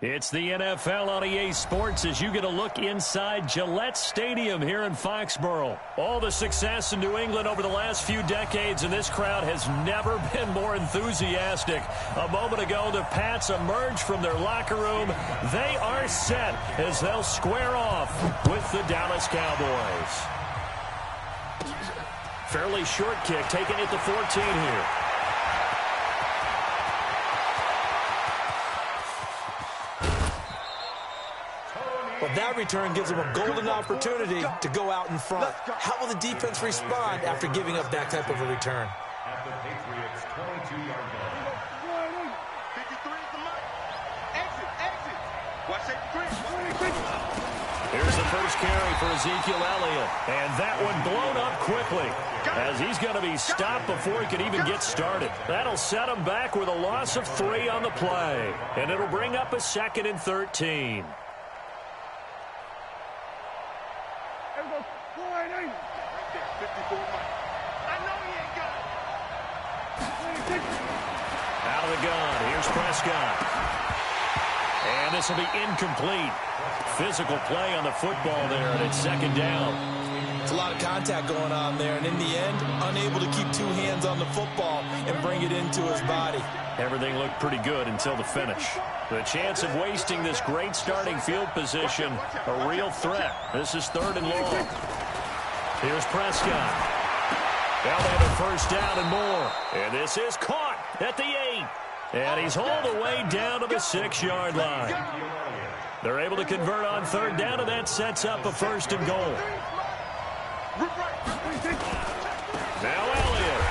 It's the NFL on EA Sports as you get a look inside Gillette Stadium here in Foxborough. All the success in New England over the last few decades, and this crowd has never been more enthusiastic. A moment ago, the Pats emerged from their locker room. They are set as they'll square off with the Dallas Cowboys. Fairly short kick, taken at the 14 here. Well, that return gives them a golden opportunity to go out in front. How will the defense respond after giving up that type of a return? At the Patriots' 22-yard line. 53 is the mark. Exit. Watch 83. Here's the first carry for Ezekiel Elliott. And that one blown up quickly as he's going to be stopped before he can even get started. That'll set him back with a loss of 3 on the play. And it'll bring up a 2nd and 13. Out of the gun, here's Prescott. And this will be incomplete. Physical play on the football there, and it's 2nd down. It's a lot of contact going on there, and in the end, unable to keep 2 hands on the football and bring it into his body. Everything looked pretty good until the finish. The chance of wasting this great starting field position, a real threat. This is 3rd and long. Here's Prescott. Now they have a first down and more. And this is caught at the 8. And he's hauled the way down to the 6-yard line. They're able to convert on 3rd down, and that sets up a 1st and goal. Now Elliott.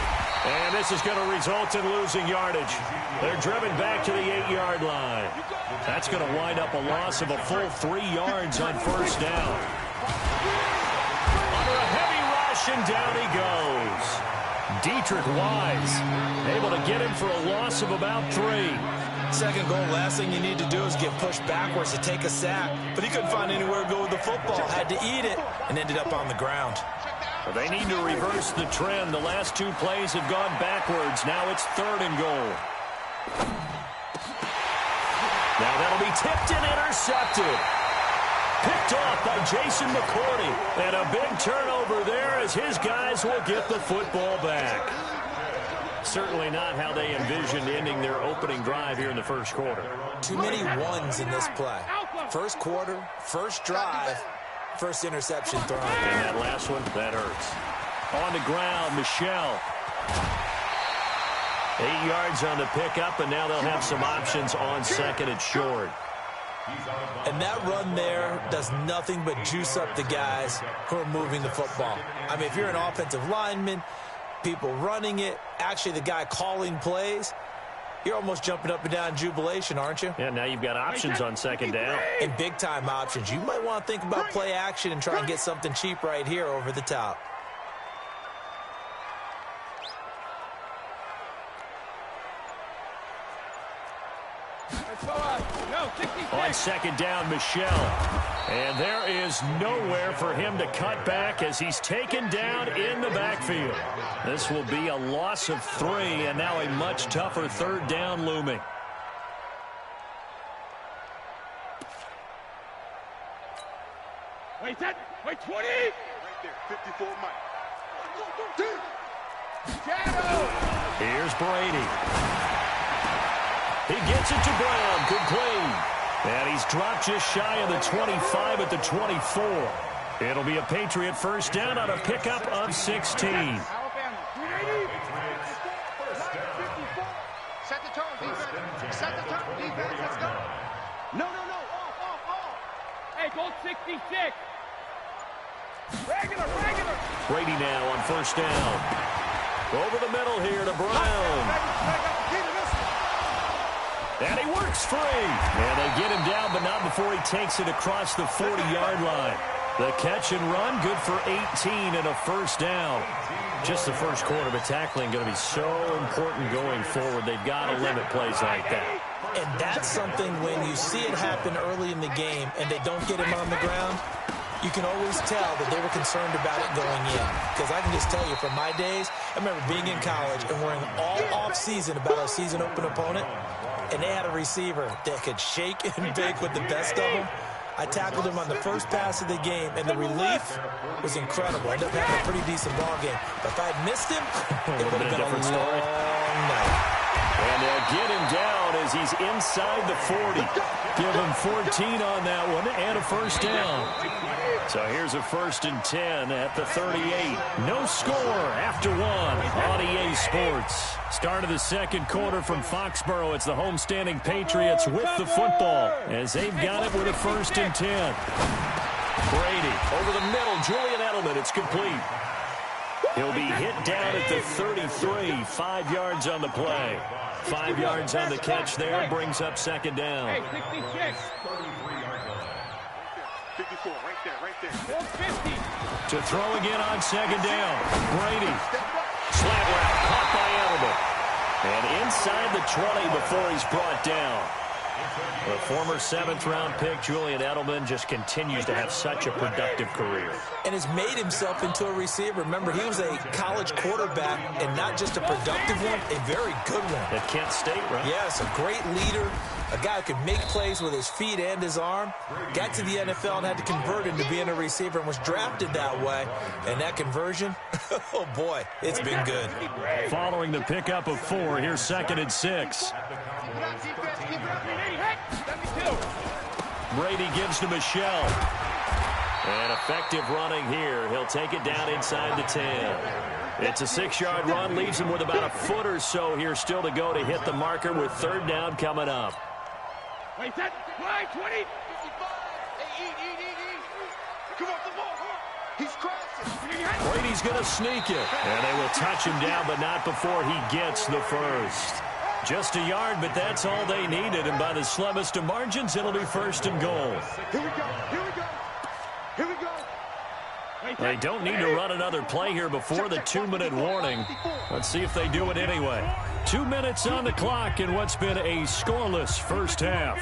And this is going to result in losing yardage. They're driven back to the 8-yard line. That's going to wind up a loss of a full 3 yards on 1st down. Under a heavy rush, and down he goes. Dietrich Wise able to get him for a loss of about 3. 2nd goal, last thing you need to do is get pushed backwards to take a sack. But he couldn't find anywhere to go with the football. Had to eat it and ended up on the ground. Well, they need to reverse the trend. The last 2 plays have gone backwards. Now it's 3rd and goal. Now that'll be tipped and intercepted. Picked off by Jason McCourty. And a big turnover there as his guys will get the football back. Certainly not how they envisioned ending their opening drive here in the first quarter. Too many ones in this play. First quarter, first drive, first interception thrown. And that last one, that hurts. On the ground, Michelle. 8 yards on the pickup, and now they'll have some options on 2nd and short. And that run there does nothing but juice up the guys who are moving the football. I mean, if you're an offensive lineman, people running it, actually the guy calling plays, you're almost jumping up and down in jubilation, aren't you? Yeah, now you've got options on 2nd down. And big-time options. You might want to think about play action and try and get something cheap right here over the top. On 2nd down, Michelle. And there is nowhere for him to cut back as he's taken down in the backfield. This will be a loss of 3, and now a much tougher 3rd down looming. Wait, 20. Right there, 54 Mike. Shadow. Here's Brady. He gets it to Brown, complete. And he's dropped just shy of the 25 at the 24. It'll be a Patriot first down on a pickup of 16. Set the tone, defense. Set the tone, defense. Let's go. No. Off. Hey, go 66. Regular. Brady now on 1st down. Over the middle here to Brown. And he works free. And they get him down, but not before he takes it across the 40-yard line. The catch and run, good for 18 and a first down. Just the first quarter, but tackling going to be so important going forward. They've got to limit plays like that. And that's something when you see it happen early in the game and they don't get him on the ground, you can always tell that they were concerned about it going in. Because I can just tell you, from my days, I remember being in college and worrying all off-season about our season open opponent, and they had a receiver that could shake and bake with the best of them. I tackled him on the first pass of the game, and the relief was incredible. I ended up having a pretty decent ball game. But if I had missed him, it would have been a long night. And they'll get him down as he's inside the 40. Give him 14 on that one and a first down. So here's a 1st and 10 at the 38. No score after one on EA Sports. Start of the second quarter from Foxborough. It's the homestanding Patriots with the football as they've got it with a 1st and 10. Brady over the middle. Julian Edelman. It's complete. He'll be hit down at the 33. 5 yards on the play. 5 yards on the catch there. Brings up second down. Hey, 66. 54, right there. 50. To throw again on second down. Brady. Slant route caught by Edelman. And inside the 20 before he's brought down. The former 7th-round pick, Julian Edelman, just continues to have such a productive career. And has made himself into a receiver. Remember, he was a college quarterback, and not just a productive one, a very good one. At Kent State, right? Yes, a great leader, a guy who could make plays with his feet and his arm. Got to the NFL and had to convert into being a receiver and was drafted that way. And that conversion, oh boy, it's been good. Following the pickup of 4, here's 2nd and 6. Brady gives to Michelle. And effective running here. He'll take it down inside the 10. It's a 6-yard run. Leaves him with about a foot or so here still to go to hit the marker with 3rd down coming up. Wait, that. 20. 55. Hey, eat. Come on, the ball. He's crashing. Brady's going to sneak it. And they will touch him down, but not before he gets the first. Just a yard, but that's all they needed. And by the slimmest of margins, it'll be 1st and goal. Here we go. They don't need to run another play here before the 2-minute warning. Let's see if they do it anyway. 2 minutes on the clock in what's been a scoreless first half.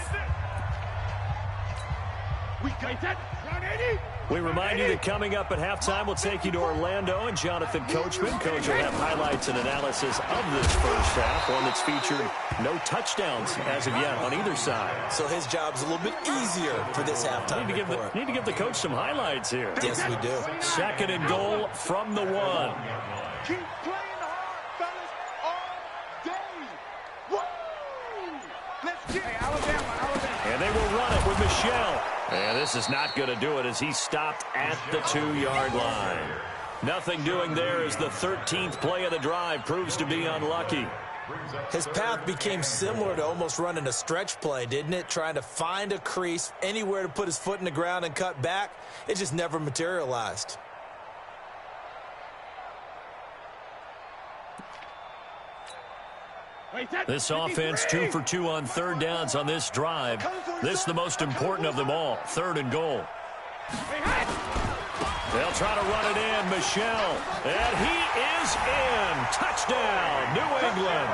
We remind you that coming up at halftime, we'll take you to Orlando and Jonathan Coachman. Coach will have highlights and analysis of this first half, one that's featured no touchdowns as of yet on either side. So his job's a little bit easier for this halftime report. Need to give the coach some highlights here. Yes, we do. 2nd and goal from the 1. Keep playing hard, fellas, all day. Woo! Let's get it. Alabama. And they will run it with Michelle. And this is not going to do it as he stopped at the 2-yard line. Nothing doing there as the 13th play of the drive proves to be unlucky. His path became similar to almost running a stretch play, didn't it? Trying to find a crease, anywhere to put his foot in the ground and cut back. It just never materialized. This offense 2 for 2 on 3rd downs on this drive. This is the most important of them all. 3rd and goal. They'll try to run it in. Michelle. And he is in. Touchdown, New England.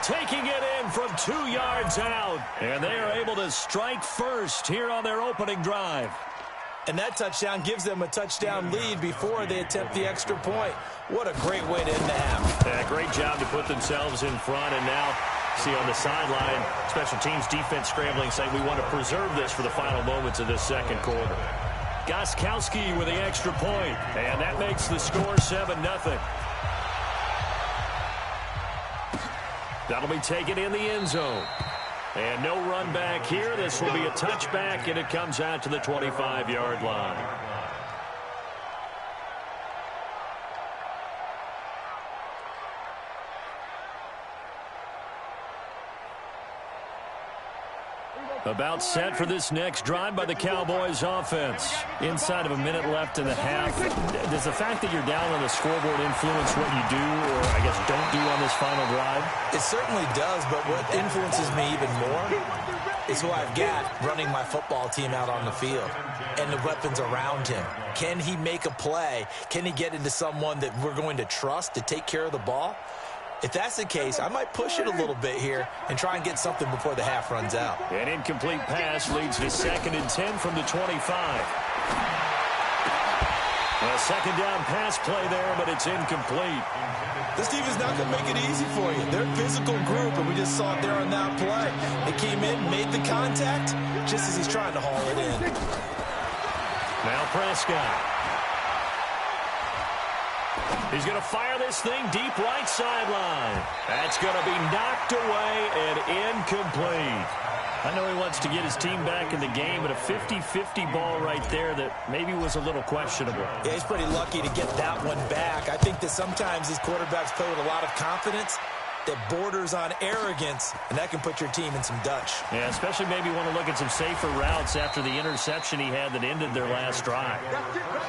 Taking it in from 2 yards out. And they are able to strike first here on their opening drive. And that touchdown gives them a touchdown lead before they attempt the extra point. What a great way to end the half. Yeah, great job to put themselves in front. And now, see on the sideline, special teams defense scrambling, saying we want to preserve this for the final moments of this second quarter. Gostkowski with the extra point. And that makes the score 7-0. That'll be taken in the end zone. And no run back here. This will be a touchback, and it comes out to the 25-yard line. About set for this next drive by the Cowboys offense. Inside of a minute left in the half. Does the fact that you're down on the scoreboard influence what you do, or I guess don't do on this final drive? It certainly does, but what influences me even more is who I've got running my football team out on the field and the weapons around him. Can he make a play? Can he get into someone that we're going to trust to take care of the ball? If that's the case, I might push it a little bit here and try and get something before the half runs out. An incomplete pass leads to 2nd and 10 from the 25. A second down pass play there, but it's incomplete. This team is not going to make it easy for you. They're a physical group, and we just saw it there on that play. They came in, made the contact, just as he's trying to haul it in. Now Prescott. He's going to fire this thing deep right sideline. That's going to be knocked away and incomplete. I know he wants to get his team back in the game, but a 50-50 ball right there that maybe was a little questionable. Yeah, he's pretty lucky to get that one back. I think that sometimes these quarterbacks play with a lot of confidence that borders on arrogance, and that can put your team in some Dutch. Yeah, especially maybe want to look at some safer routes after the interception he had that ended their last drive.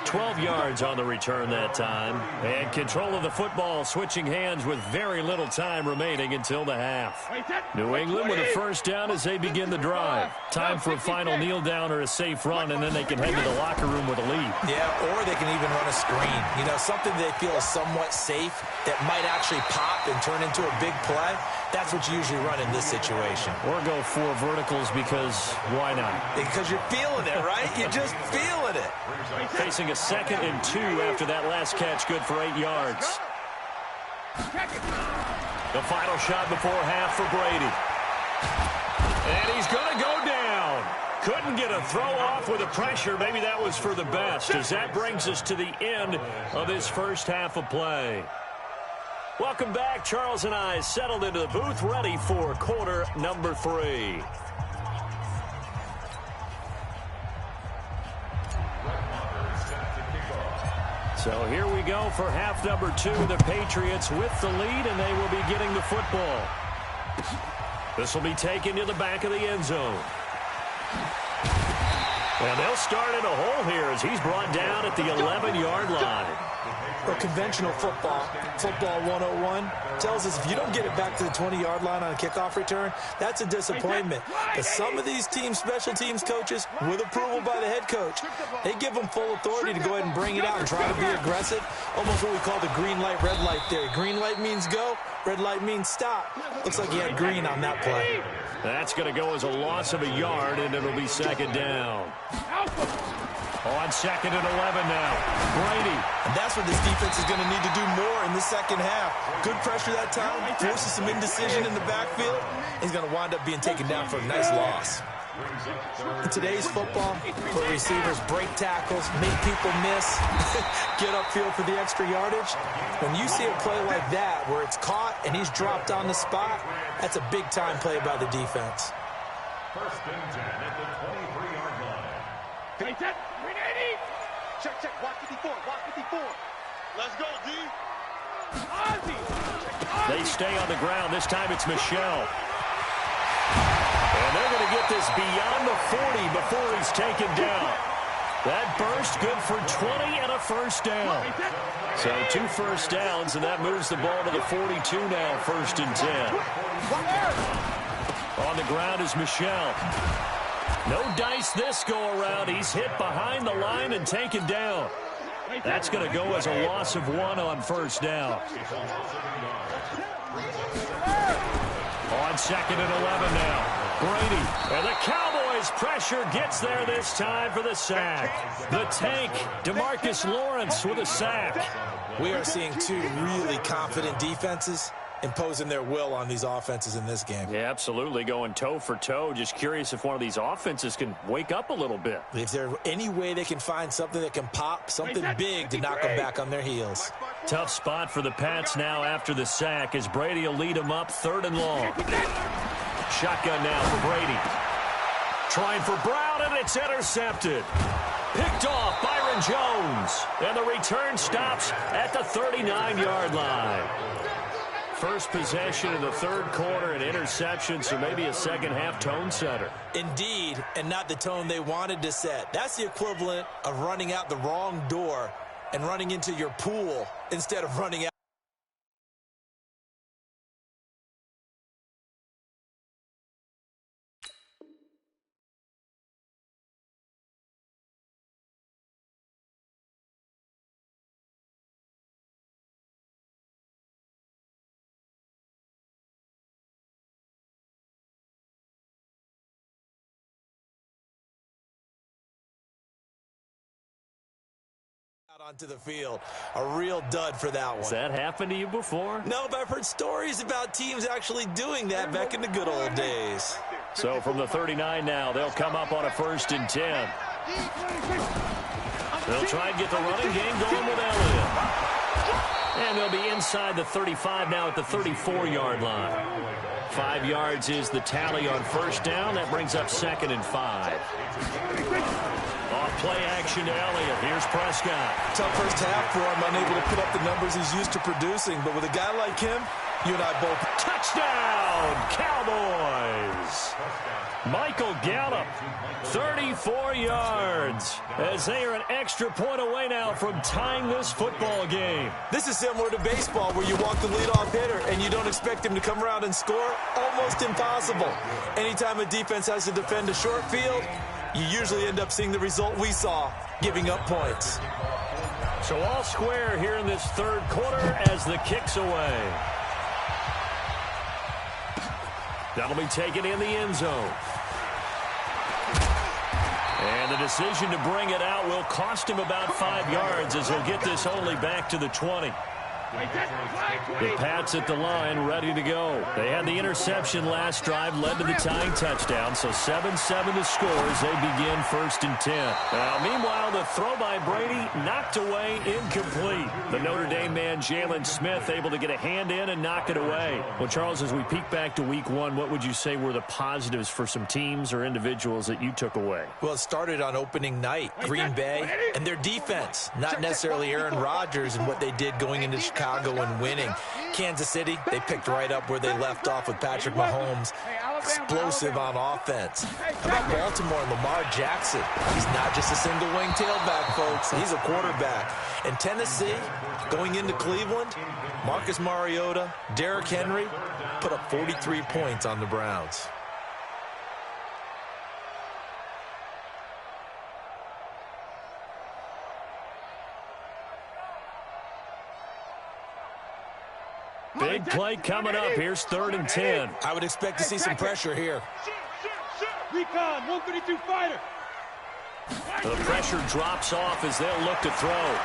12 yards on the return that time. And control of the football switching hands with very little time remaining until the half. New England with a first down as they begin the drive. Time for a final kneel down or a safe run, and then they can head to the locker room with a lead. Yeah, or they can even run a screen. You know, something they feel is somewhat safe that might actually pop and turn into a big play. That's what you usually run in this situation. Or go for verticals because why not? Because you're feeling it, right? You're just feeling it. Facing a 2nd and 2 after that last catch, good for 8 yards. The final shot before half for Brady. And he's going to go down. Couldn't get a throw off with the pressure. Maybe that was for the best, as that brings us to the end of this first half of play. Welcome back. Charles and I settled into the booth, ready for quarter number 3. So here we go for half number 2. The Patriots with the lead, and they will be getting the football. This will be taken to the back of the end zone. And they'll start in a hole here as he's brought down at the 11-yard line. Well, conventional football 101, tells us if you don't get it back to the 20-yard line on a kickoff return, that's a disappointment. But some of these teams, special teams coaches, with approval by the head coach, they give them full authority to go ahead and bring it out and try to be aggressive. Almost what we call the green light, red light theory. Green light means go, red light means stop. Looks like he had green on that play. That's going to go as a loss of a yard, and it'll be second down. On 2nd and 11 now. Brady. And that's what this defense is going to need to do more in the second half. Good pressure that time, forces some indecision in the backfield. He's going to wind up being taken down for a nice loss. In today's football, where receivers break tackles, make people miss, get upfield for the extra yardage, when you see a play like that where it's caught and he's dropped on the spot, that's a big-time play by the defense. First and 10 at the 23-yard line. Hey, set. 380. Check. Watch 54. Watch 54. Let's go, D. Ozzy. They stay on the ground. This time it's Michelle. And they're going to get this beyond the 40 before he's taken down. That burst good for 20 and a first down. So 2 first downs, and that moves the ball to the 42 now, 1st and 10. On the ground is Michelle. No dice this go-around. He's hit behind the line and taken down. That's going to go as a loss of 1 on first down. On 2nd and 11 now. Brady, and the Cowboys pressure gets there this time for the sack. The tank, DeMarcus Lawrence with a sack. We are seeing 2 really confident defenses imposing their will on these offenses in this game. Yeah, absolutely, going toe for toe. Just curious if one of these offenses can wake up a little bit. Is there any way they can find something that can pop, something big to knock them back on their heels? Tough spot for the Pats now after the sack as Brady will lead them up 3rd and long. Shotgun now for Brady. Trying for Brown, and it's intercepted. Picked off Byron Jones. And the return stops at the 39-yard line. First possession in the 3rd quarter, an interception, so maybe a second-half tone setter. Indeed, and not the tone they wanted to set. That's the equivalent of running out the wrong door and running into your pool instead of running out. onto the field. A real dud for that one. Has that happened to you before? No, but I've heard stories about teams actually doing that back in the good old days. So from the 39 now, they'll come up on a 1st and 10. They'll try and get the running game going with Elliott. And they'll be inside the 35 now at the 34-yard line. 5 yards is the tally on 1st down. That brings up 2nd and 5. Off play action to Elliott. Here's Prescott. Tough first half for him, unable to put up the numbers he's used to producing. But with a guy like him, you and I both. Touchdown, Cowboys. Michael Gallup, 34 yards, as they are an extra point away now from tying this football game. This is similar to baseball where you walk the leadoff hitter and you don't expect him to come around and score. Almost impossible. Anytime a defense has to defend a short field, you usually end up seeing the result we saw, giving up points. So all square here in this 3rd quarter as the kick's away. That'll be taken in the end zone. And the decision to bring it out will cost him about 5 yards as he'll get this only back to the 20. The Pats at the line, ready to go. They had the interception last drive, led to the tying touchdown, so 7-7 the score as they begin 1st and 10. Now, meanwhile, the throw by Brady knocked away, incomplete. The Notre Dame man, Jalen Smith, able to get a hand in and knock it away. Well, Charles, as we peek back to week 1, what would you say were the positives for some teams or individuals that you took away? Well, it started on opening night, Green Bay, and their defense, not necessarily Aaron Rodgers and what they did going into Chicago and winning. Kansas City, they picked right up where they left off with Patrick Mahomes. Explosive on offense. How about Baltimore and Lamar Jackson? He's not just a single-wing tailback, folks. He's a quarterback. And Tennessee, going into Cleveland, Marcus Mariota, Derrick Henry, put up 43 points on the Browns. Big play coming up. Here's 3rd and 10. I would expect to see some pressure here. Recon, 152 fighter. The pressure drops off as they'll look to throw.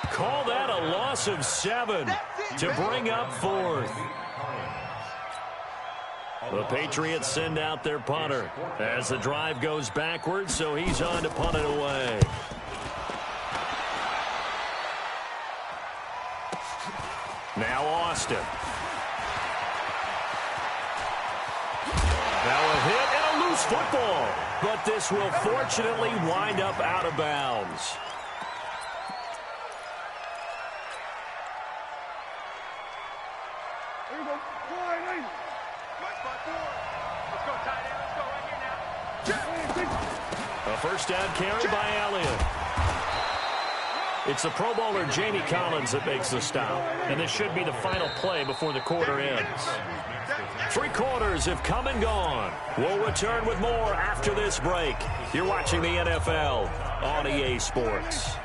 Call that a loss of 7 to bring up 4th. The Patriots send out their punter as the drive goes backwards, so he's on to punt it away. Now Austin. Now a hit and a loose football. But this will fortunately wind up out of bounds. There you go. Let's go, tight end. Let's go right here now. A 1st down carry by Elliott. It's the Pro Bowler Jamie Collins that makes the stop. And this should be the final play before the quarter ends. 3 quarters have come and gone. We'll return with more after this break. You're watching the NFL on EA Sports.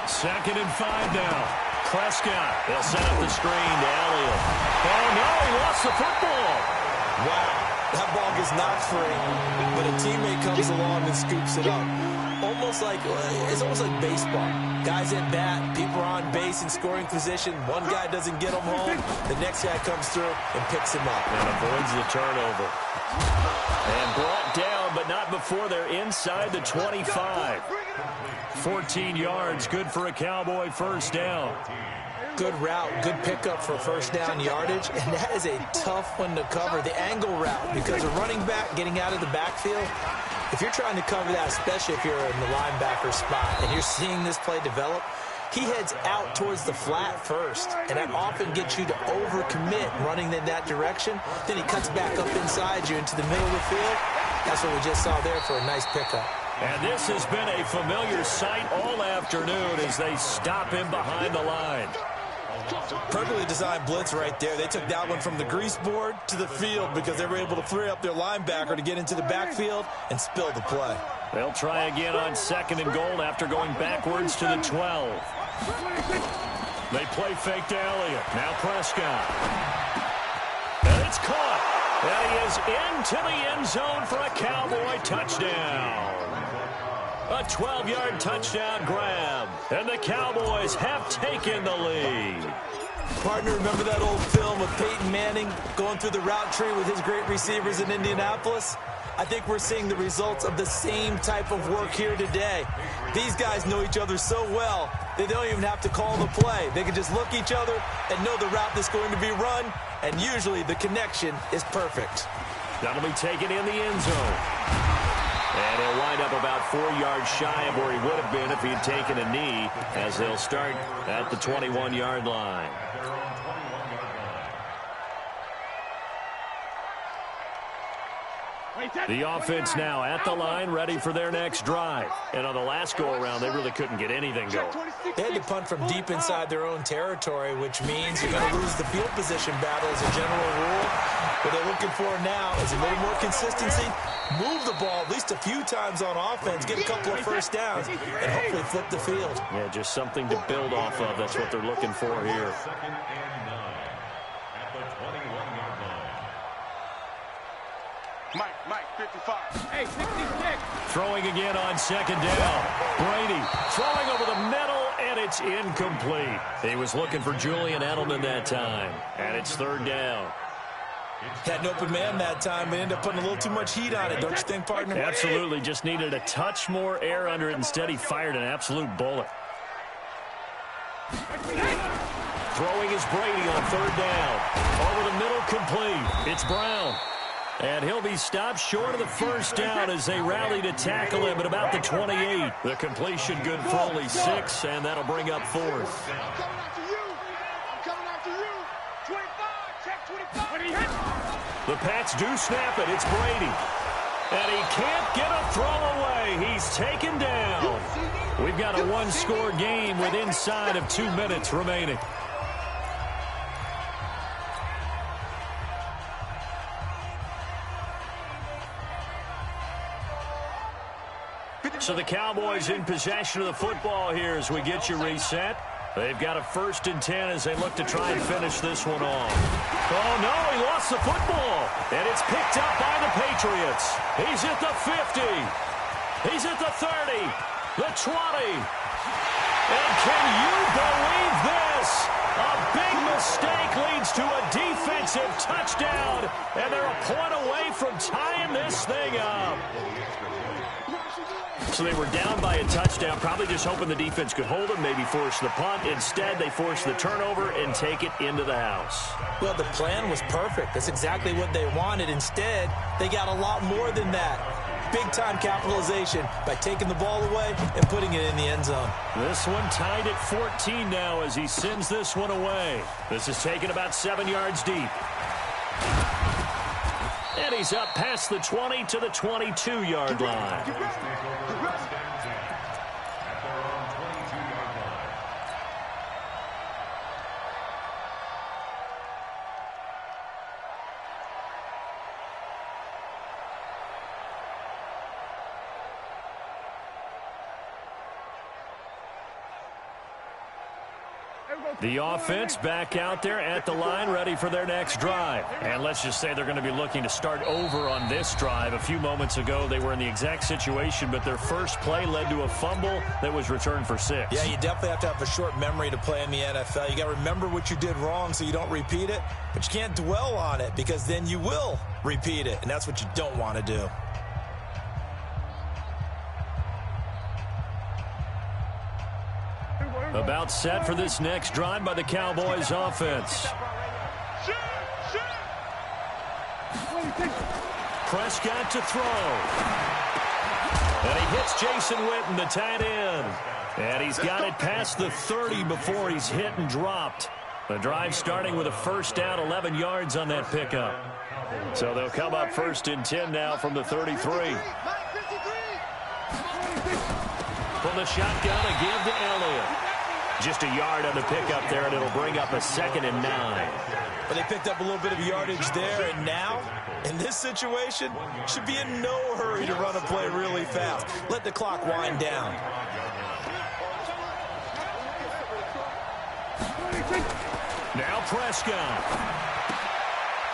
2nd and 5 now. Prescott. They'll set up the screen to Elliott. Oh, no, he lost the football. Wow. That ball gets knocked free, but a teammate comes along and scoops it up. It's almost like baseball. Guys at bat, people are on base in scoring position. One guy doesn't get him home. The next guy comes through and picks him up. And avoids the turnover. And brought down, but not before they're inside the 25. 14 yards, good for a Cowboy 1st down. Good route, good pickup for 1st down yardage, and that is a tough one to cover, the angle route, because a running back getting out of the backfield, if you're trying to cover that, especially if you're in the linebacker spot, and you're seeing this play develop, he heads out towards the flat first, and that often gets you to overcommit running in that direction. Then he cuts back up inside you into the middle of the field. That's what we just saw there for a nice pickup. And this has been a familiar sight all afternoon as they stop him behind the line. Perfectly designed blitz right there. They took that one from the grease board to the field because they were able to free up their linebacker to get into the backfield and spill the play. They'll try again on 2nd and goal after going backwards to the 12. They play fake to Elliott. Now Prescott. And it's caught. And he is into the end zone for a Cowboy touchdown. A 12-yard touchdown grab. And the Cowboys have taken the lead. Partner, remember that old film of Peyton Manning going through the route tree with his great receivers in Indianapolis? I think we're seeing the results of the same type of work here today. These guys know each other so well, they don't even have to call the play. They can just look each other and know the route that's going to be run, and usually the connection is perfect. That'll be taken in the end zone. And he'll wind up about 4 yards shy of where he would have been if he had taken a knee, as they'll start at the 21-yard line. The offense now at the line, ready for their next drive. And on the last go-around, they really couldn't get anything going. They had to punt from deep inside their own territory, which means you're going to lose the field position battle as a general rule. What they're looking for now is a little more consistency, move the ball at least a few times on offense, get a couple of first downs, and hopefully flip the field. Yeah, just something to build off of. That's what they're looking for here. Second and 9 at the 21-yard line. Mike, 55. Hey, 66. Throwing again on second down. Brady throwing over the middle, and it's incomplete. He was looking for Julian Edelman that time, and it's third down. Had an open man that time, but ended up putting a little too much heat on it, don't you think, partner? Absolutely, just needed a touch more air under it. Instead, he fired an absolute bullet. Throwing is Brady on third down. Over the middle, complete. It's Brown. And he'll be stopped short of the first down as they rally to tackle him at about the 28. The completion good for only 6, and that'll bring up fourth. I'm coming after you. 25, check 25. The Pats do snap it. It's Brady. And he can't get a throw away. He's taken down. We've got a one-score game with inside of 2 minutes remaining. So the Cowboys in possession of the football here as we get you reset. They've got a 1st and 10 as they look to try and finish this one off. Oh, no, he lost the football. And it's picked up by the Patriots. He's at the 50. He's at the 30, the 20. And can you believe this? A big mistake leads to a defensive touchdown. And they're a point away from tying this thing up. So they were down by a touchdown, probably just hoping the defense could hold them, maybe force the punt. Instead, they forced the turnover and take it into the house. Well, the plan was perfect. That's exactly what they wanted. Instead, they got a lot more than that. Big-time capitalization by taking the ball away and putting it in the end zone. This one tied at 14 now as he sends this one away. This is taken about 7 yards deep. And he's up past the 20 to the 22-yard line. The offense back out there at the line, ready for their next drive. And let's just say they're going to be looking to start over on this drive. A few moments ago, they were in the exact situation, but their first play led to a fumble that was returned for 6. Yeah, you definitely have to have a short memory to play in the NFL. You got to remember what you did wrong so you don't repeat it, but you can't dwell on it because then you will repeat it, and that's what you don't want to do. About set for this next drive by the Cowboys offense. Prescott to throw. And he hits Jason Witten, the tight end. And he's got it past the 30 before he's hit and dropped. The drive starting with a first down, 11 yards on that pickup. So they'll come up 1st and 10 now from the 33. From the shotgun, a give to Elliott. Just a yard on the pickup there, and it'll bring up a 2nd and 9. But they picked up a little bit of yardage there, and now, in this situation, should be in no hurry to run a play really fast. Let the clock wind down. Now Prescott.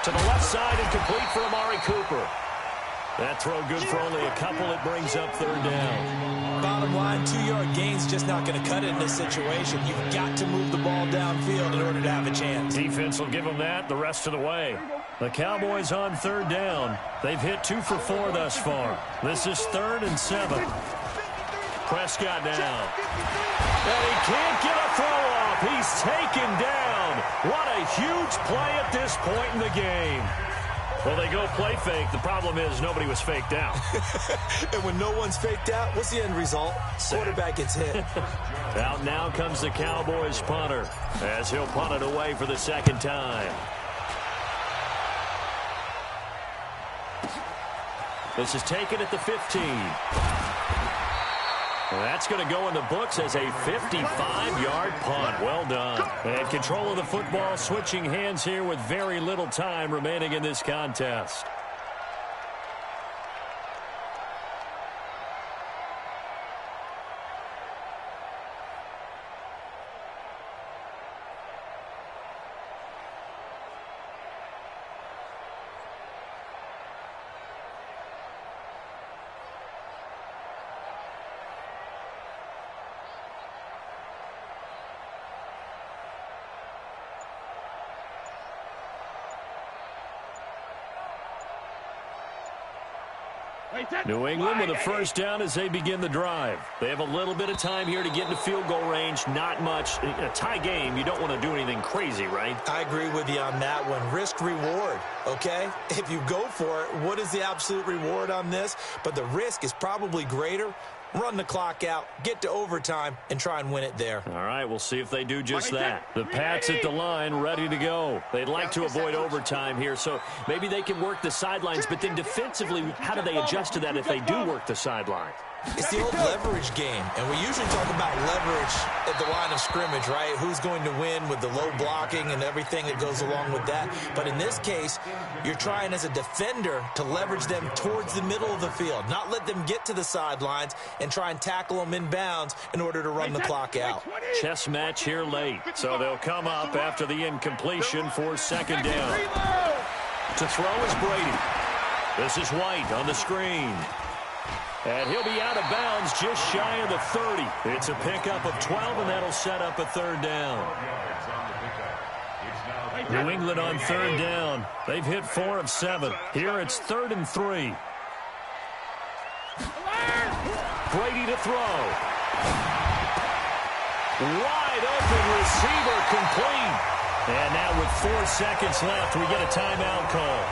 To the left side and complete for Amari Cooper. That throw good for only a couple. It brings up third down. Bottom line, 2-yard gain's just not going to cut it in this situation. You've got to move the ball downfield in order to have a chance. Defense will give them that the rest of the way. The Cowboys on third down. They've hit 2 for 4 thus far. This is 3rd and 7. Prescott down. And he can't get a throw off. He's taken down. What a huge play at this point in the game. Well, they go play fake. The problem is nobody was faked out. And when no one's faked out, what's the end result? Quarterback gets hit. Out now comes the Cowboys punter as he'll punt it away for the second time. This is taken at the 15. That's going to go in the books as a 55-yard punt. Well done. And control of the football, switching hands here with very little time remaining in this contest. New England with a first down as they begin the drive. They have a little bit of time here to get into field goal range. Not much. A tie game, you don't want to do anything crazy, right? I agree with you on that one. Risk-reward, okay? If you go for it, what is the absolute reward on this? But the risk is probably greater. Run the clock out, get to overtime, and try and win it there. All right, we'll see if they do just that. The Pats at the line, ready to go. They'd like to avoid overtime here, so maybe they can work the sidelines, but then defensively, how do they adjust to that if they do work the sidelines? It's the old leverage game, and we usually talk about leverage at the line of scrimmage, right? Who's going to win with the low blocking and everything that goes along with that. But in this case, you're trying as a defender to leverage them towards the middle of the field, not let them get to the sidelines and try and tackle them in bounds in order to run the clock out. Chess match here late, so they'll come up after the incompletion for second down. To throw is Brady. This is White on the screen. And he'll be out of bounds just shy of the 30. It's a pickup of 12, and that'll set up a third down. New England on third down. They've hit 4 of 7. Here it's 3rd and 3. Brady to throw. Wide open receiver complete. And now with 4 seconds left, we get a timeout call.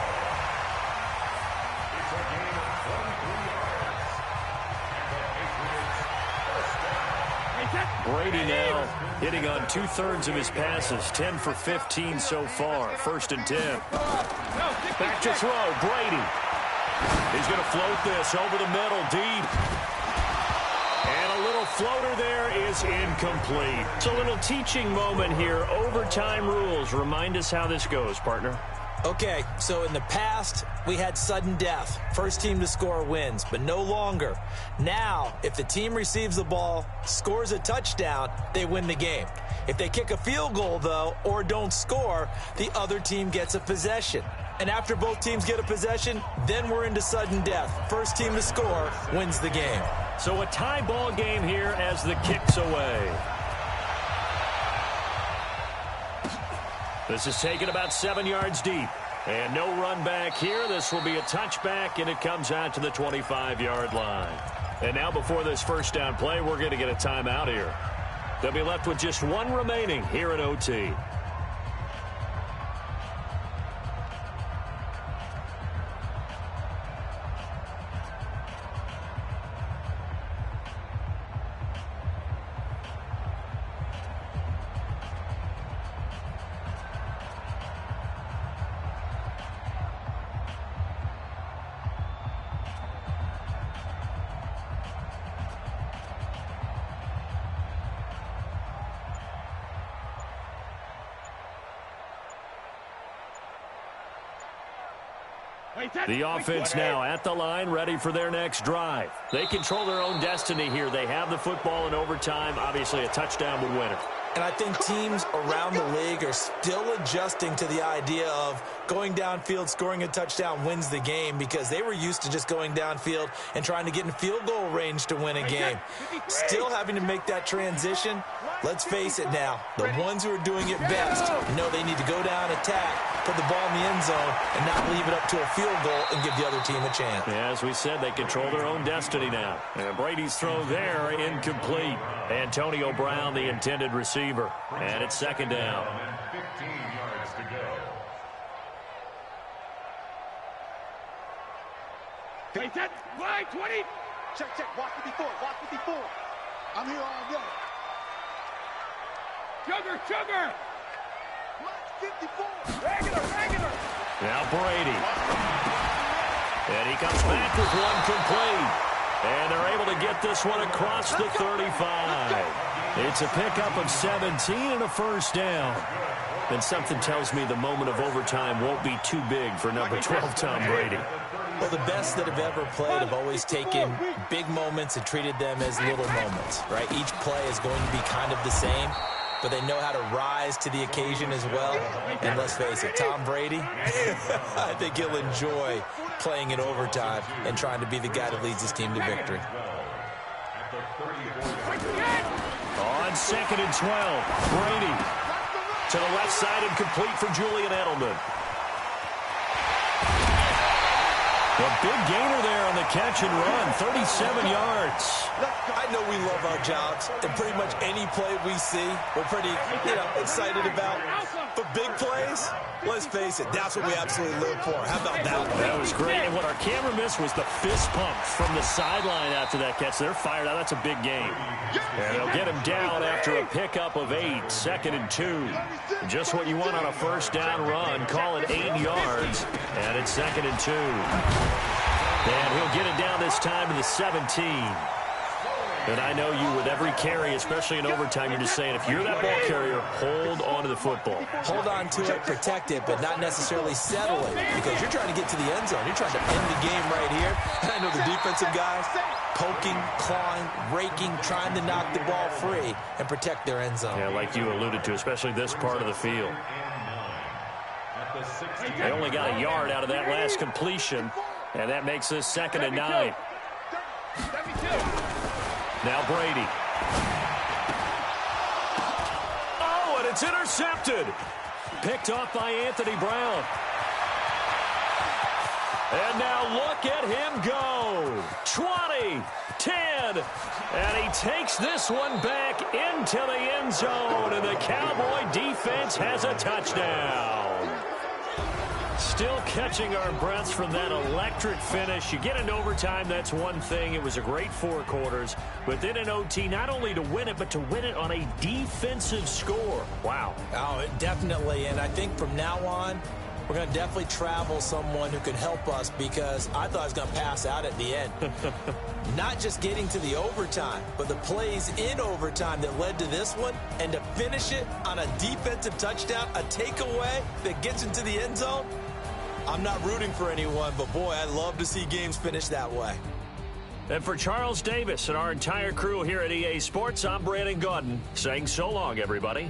Brady now hitting on 2/3 of his passes, 10 for 15 so far. 1st and 10. Back to throw, Brady. He's going to float this over the middle, deep. And a little floater there is incomplete. It's a little teaching moment here. Overtime rules. Remind us how this goes, partner. Okay, so in the past, we had sudden death. First team to score wins, but no longer. Now, if the team receives the ball, scores a touchdown, they win the game. If they kick a field goal, though, or don't score, the other team gets a possession. And after both teams get a possession, then we're into sudden death. First team to score wins the game. So a tie ball game here as the kick's away. This is taken about 7 yards deep. And no run back here. This will be a touchback, and it comes out to the 25-yard line. And now before this first down play, we're going to get a timeout here. They'll be left with just 1 remaining here in OT. The offense now at the line, ready for their next drive. They control their own destiny here. They have the football in overtime. Obviously, a touchdown would win it. And I think teams around the league are still adjusting to the idea of going downfield, scoring a touchdown wins the game, because they were used to just going downfield and trying to get in field goal range to win a game. Still having to make that transition. Let's face it now, the ones who are doing it best know they need to go down, attack, put the ball in the end zone, and not leave it up to a field goal and give the other team a chance. Yeah, as we said, they control their own destiny now. And Brady's throw there, incomplete. Antonio Brown, the intended receiver. And it's second down. 15 yards to go. Wait, that line 20. Check, watch 54, watch 54. I'm here all day. Sugar. Watch 54. Regular. Now Brady. And he comes back with one complete. And they're able to get this one across the 35. It's a pickup of 17 and a first down. And something tells me the moment of overtime won't be too big for number 12, Tom Brady. Well, the best that have ever played have always taken big moments and treated them as little moments, right? Each play is going to be kind of the same, but they know how to rise to the occasion as well. And let's face it, Tom Brady, I think he'll enjoy playing in overtime and trying to be the guy that leads his team to victory. On 2nd and 12, Brady to the left side and complete for Julian Edelman. A big gainer there on the catch and run, 37 yards. I know we love our jobs, and pretty much any play we see, we're pretty, excited about. But big plays, let's face it, that's what we absolutely live for. How about that one? That was great. And what our camera missed was the fist pump from the sideline after that catch. They're fired out. That's a big game. And they'll get him down after a pickup of 8, 2nd and 2. Just what you want on a first down run. Call it 8 yards. And it's 2nd and 2. And he'll get it down this time to the 17. And I know you, with every carry, especially in overtime, you're just saying, if you're that ball carrier, hold on to the football. Hold on to it, protect it, but not necessarily settle it, because you're trying to get to the end zone. You're trying to end the game right here. And I know the defensive guys poking, clawing, raking, trying to knock the ball free and protect their end zone. Yeah, like you alluded to, especially this part of the field. They only got a yard out of that last completion, and that makes this 2nd and 9. Now Brady. Oh, and it's intercepted. Picked off by Anthony Brown. And now look at him go. 20, 10, and he takes this one back into the end zone, and the Cowboy defense has a touchdown. Still catching our breaths from that electric finish. You get into overtime, that's one thing. It was a great 4 quarters. But then in OT, not only to win it, but to win it on a defensive score. Wow. Oh, definitely. And I think from now on, we're going to definitely travel someone who can help us, because I thought I was going to pass out at the end. Not just getting to the overtime, but the plays in overtime that led to this one, and to finish it on a defensive touchdown, a takeaway that gets into the end zone. I'm not rooting for anyone, but boy, I'd love to see games finish that way. And for Charles Davis and our entire crew here at EA Sports, I'm Brandon Gaudin saying so long, everybody.